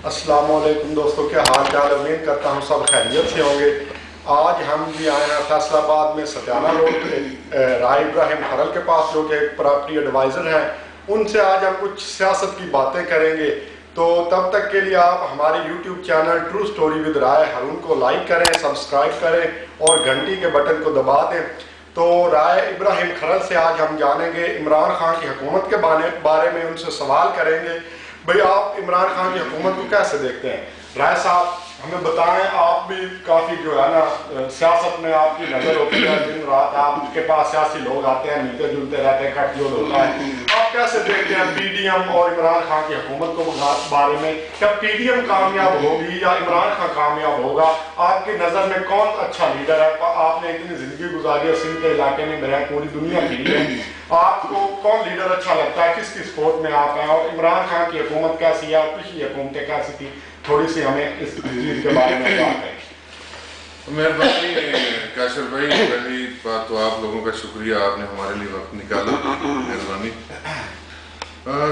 अस्सलाम वालेकुम दोस्तों, क्या हाल चाल। उम्मीद करता हूँ सब खैरियत से होंगे। आज हम भी आए हैं फैसलाबाद में सत्याना रोड पे राय इब्राहिम खरल के पास, जो कि एक प्रॉपर्टी एडवाइज़र हैं। उनसे आज हम कुछ सियासत की बातें करेंगे। तो तब तक के लिए आप हमारे YouTube channel true story with Rai Haroon को लाइक करें, सब्सक्राइब करें और घंटी के बटन को दबा दें। तो राय इब्राहिम खरल से आज हम जानेंगे इमरान खान की हुकूमत के बारे में, उनसे सवाल करेंगे भाई आप इमरान खान की हुकूमत को कैसे देखते हैं। राय साहब हमें बताएं, आप भी काफ़ी जो है ना सियासत में आपकी नज़र होती है, दिन रात आपके पास सियासी लोग आते हैं, मिलते जुलते रहते हैं, खटजोल होता है। आप कैसे देखते हैं PDM और इमरान खान की हुकूमत को बारे में? क्या PDM कामयाब होगी या इमरान खान कामयाब होगा? आपकी नज़र में कौन अच्छा लीडर है? आपने इतनी ज़िंदगी गुजारी है सिंध के इलाके में, मेरा पूरी दुनिया की है, आपको कौन लीडर अच्छा लगता है, किसकी सपोर्ट में आप हैं, और इमरान खान की हुकूमत कैसी है और पिछली हुकूमतें कैसी थी? थोड़ी सी हमें इस चीज़ के बारे में बात है। मेहरबानी काशिफ भाई, पहली बात तो आप लोगों का शुक्रिया, आपने हमारे लिए वक्त निकाला, मेहरबानी।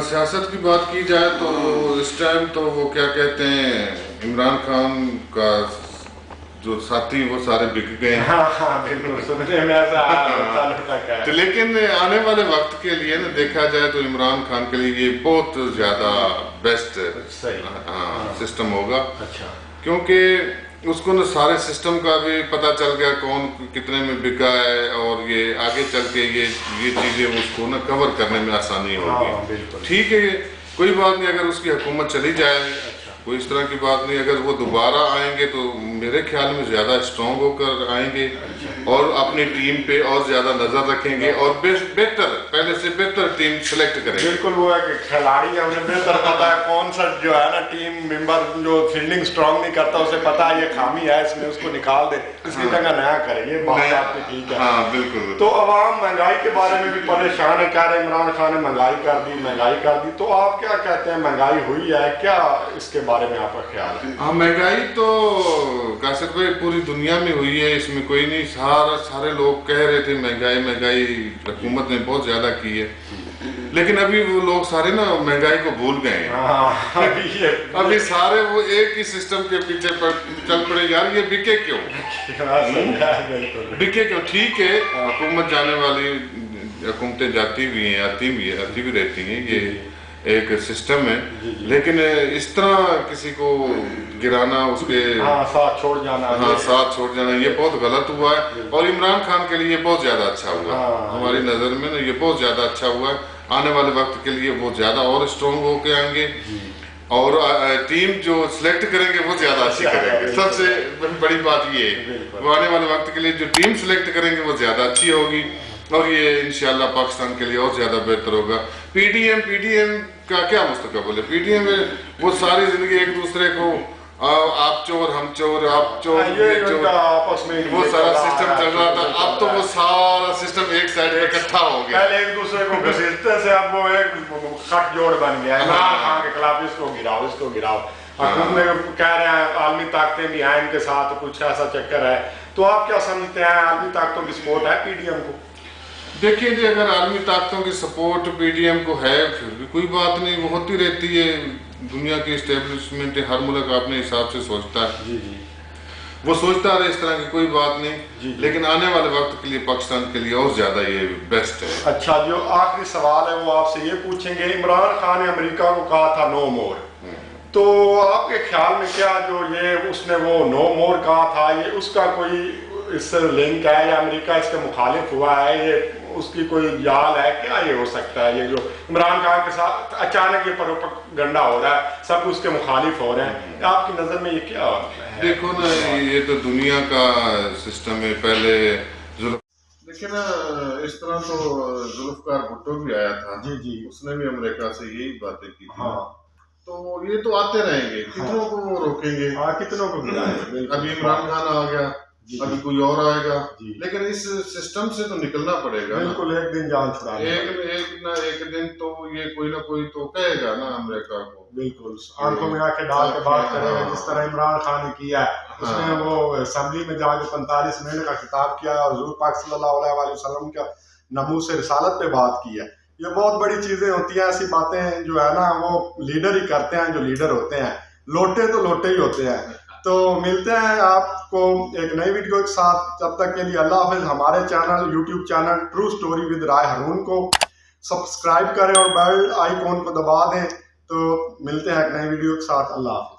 सियासत की बात की जाए तो इस टाइम तो वो क्या कहते हैं, इमरान खान का जो साथी वो सारे बिक गए हैं। हाँ, बिल्कुल सुनने में ऐसा है। तो लेकिन आने वाले वक्त के लिए ना देखा जाए तो इमरान खान के लिए ये बहुत ज़्यादा बेस्ट सिस्टम होगा। अच्छा, क्योंकि उसको ना सारे सिस्टम का भी पता चल गया, कौन कितने में बिका है, और ये आगे चल के ये चीज़ें उसको ना कवर करने में आसानी होगी। ठीक है, कोई बात नहीं, अगर उसकी हुकूमत चली जाए कोई इस तरह की बात नहीं। अगर वो दोबारा आएंगे तो मेरे ख्याल में ज़्यादा स्ट्रॉन्ग होकर आएंगे और अपनी टीम पे और ज़्यादा नज़र रखेंगे और बेहतर, पहले से बेहतर टीम सेलेक्ट करेंगे। बिल्कुल, वो है कि खिलाड़ी हमें बेहतर पता है कौन सा जो है ना टीम मेंबर जो फील्डिंग स्ट्रॉन्ग नहीं करता, उसे पता है ये खामी है इसमें, उसको निकाल दे, इसकी जगह नया करे। ये बात आपकी ठीक है। हाँ बिल्कुल। तो अवाम महंगाई के बारे में भी परेशान है, कह रहे इमरान खान ने महंगाई कर दी। तो आप क्या कहते हैं, महंगाई हुई है क्या? इसके बारे में आपका ख्याल है? हाँ, महंगाई तो काशिफ भाई पूरी दुनिया में हुई है, इसमें कोई नहीं। सारे लोग कह रहे थे महंगाई हुकूमत ने बहुत ज्यादा की है, लेकिन अभी वो लोग सारे ना महंगाई को भूल गए हैं। अभी सारे वो एक ही सिस्टम के पीछे पर चल पड़े, यार ये बिके क्यों? बिके क्यों? ठीक है, हुकूमत जाने वाली हुकूमतें जाती भी हैं, आती भी रहती हैं, ये एक सिस्टम है। लेकिन इस तरह किसी को गिराना, उसके साथ छोड़ जाना, ये बहुत गलत हुआ है। और इमरान खान के लिए बहुत ज्यादा अच्छा हुआ, हमारी नजर में ना ये बहुत ज्यादा अच्छा हुआ। आने वाले वक्त के लिए वो ज्यादा और स्ट्रॉन्ग होके आएंगे और टीम जो सिलेक्ट करेंगे वो ज्यादा अच्छी करेंगे। सबसे बड़ी बात ये है, वो आने वाले वक्त के लिए जो टीम सिलेक्ट करेंगे वो ज्यादा अच्छी होगी और ये इंशाल्लाह पाकिस्तान के लिए और ज्यादा बेहतर होगा। पीडीएम का क्या मुस्तकबिल है? पीडीएम में वो सारी जिंदगी एक दूसरे को आप चोर हम चोर, आप चोर आपस में वो सारा सिस्टम चल रहा था। अब तो वो सारा सिस्टम एक साइड पे इकट्ठा हो गया, पहले एक दूसरे को घसीटते से, अब वो एक खटजोड़ बन गया। इमरान खान के खिलाफ इसको गिराओ। हुकूमत में कह रहे हैं आलमी ताकतें भी हैं इनके साथ, कुछ ऐसा चक्कर है। तो आप क्या समझते हैं, आलमी ताकतों की सपोर्ट है PDM को? देखिए जी, अगर आलमी ताकतों की सपोर्ट PDM को है फिर भी कोई बात नहीं, वो होती रहती है। दुनिया की इस्टेब्लिशमेंट हर मुल्क अपने हिसाब से सोचता है, वो सोचता है इस तरह की कोई बात नहीं। लेकिन आने वाले वक्त के लिए पाकिस्तान के लिए और ज्यादा ये बेस्ट है। अच्छा, जो आखिरी सवाल है वो आपसे ये पूछेंगे, इमरान खान ने अमेरिका को कहा था नो मोर, तो आपके ख्याल में क्या जो ये उसने वो नो मोर कहा था, ये उसका कोई इससे लिंक है या अमेरिका इसके मुखालिफ हुआ है, ये उसकी कोई जाल है क्या? ये हो सकता है ये जो इमरान खान के साथ अचानक ये प्रोपेगेंडा हो रहा है, सब उसके मुखालिफ हो रहे हैं, आपकी नज़र में ये क्या है? देखो ना, ये तो दुनिया का सिस्टम है। पहले देखिए ना, इस तरह तो जुल्फकार भुट्टो भी आया था, उसने भी अमेरिका से यही बातें की थी। तो ये तो आते रहेंगे, कितनों को वो रोकेंगे? कितनों को गिराएंगे? अभी इमरान खान आ गया, अभी कोई और आएगा, लेकिन इस सिस्टम से तो निकलना पड़ेगा। बिल्कुल, एक दिन जान छुड़ानी, एक दिन तो ये कोई ना कोई तो कहेगा ना अमेरिका को। बिल्कुल, आंखों में आंखें डाल के बात करेगा, जिस तरह इमरान खान ने किया है। उसने वो असेंबली में जाके 45 मिनट का खिताब किया और हुजूर पाक सल्लल्लाहु अलैहि वसल्लम का नमूस रिसालत पे बात की है। ये बहुत बड़ी चीजें होती हैं, ऐसी बातें जो है ना वो लीडर ही करते हैं, जो लीडर होते हैं। लोटे तो लोटे ही होते हैं। तो मिलते हैं आपको एक नई वीडियो के साथ, तब तक के लिए अल्लाह हाफिज़। हमारे channel YouTube channel true story with Rai Haroon को सब्सक्राइब करें और बेल आइकॉन को दबा दें। तो मिलते हैं एक नई वीडियो के साथ, अल्लाह हाफिज़।